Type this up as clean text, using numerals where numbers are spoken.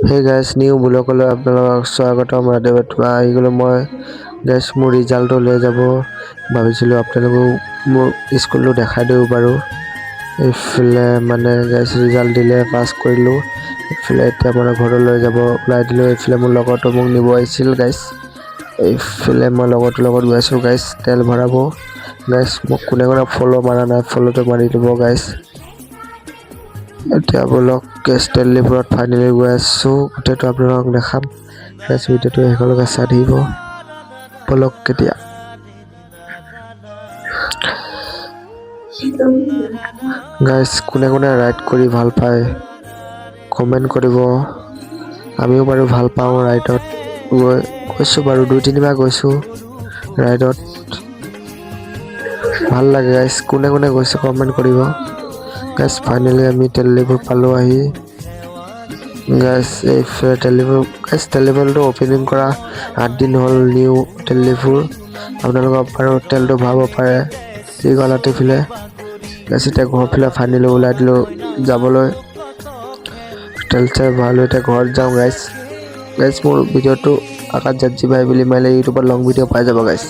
হে গাইছ নিউ ব্লগলৈ আপোনালোকক স্বাগতম ৰাতিপুৱা আহি গ'লো মই গাইছ মোৰ ৰিজাল্টটো লৈ যাব ভাবিছিলোঁ আপোনালোকেও মোৰ স্কুলটো দেখাই দিব বাৰু এইফালে মানে গাইছ ৰিজাল্ট দিলে পাছ কৰিলোঁ এইফালে এতিয়া মানে ঘৰলৈ লৈ যাব ওলাই দিলোঁ এইফালে মোৰ লগৰটো মোক নিব আহিছিল গাইছ এইফালে মই লগৰটোৰ লগত গৈ আছোঁ গাইছ তেল ভৰাব গাইছ মোক কোনে ফ'ল' মাৰা নাই ফ'ল'টো মাৰি দিব গাইছ এতিয়া বলক কেছ তেলডিপুত ফাইনেলি গৈ আছোঁ গোটেইটো আপোনালোকক দেখাম গাইছ ভিডিঅ'টো শেষলৈকে চাই থাকিব বলক কেতিয়া গাইছ কোনে ৰাইড কৰি ভাল পায় কমেণ্ট কৰিব আমিও বাৰু ভাল পাওঁ ৰাইডত গৈছোঁ বাৰু 2-3 বাৰ গৈছোঁ ৰাইডত ভাল লাগে গাইছ কোনে গৈছে কমেণ্ট কৰিব গাইছ ফাইনেলি আমি তেলডিপু পালোঁ আহি গাইছ এইফালে তেলডিপুটো অপেনিং কৰা 8 দিন হ'ল নিউ তেলডিপুৰ আপোনালোকক বাৰু তেলটো ভৰাব পাৰে গলাতে ফিলে গাইছ এতিয়া ঘৰৰ ফালে ফাইনেলি ওলাই দিলোঁ যাবলৈ তেল ভৰালোঁ এতিয়া ঘৰত যাওঁ গাইছ মোৰ ভিডিঅ'টো আকাশ জাজি ভাই বুলি মাৰিলে ইউটিউবত লং ভিডিঅ' পাই যাব গাইছ।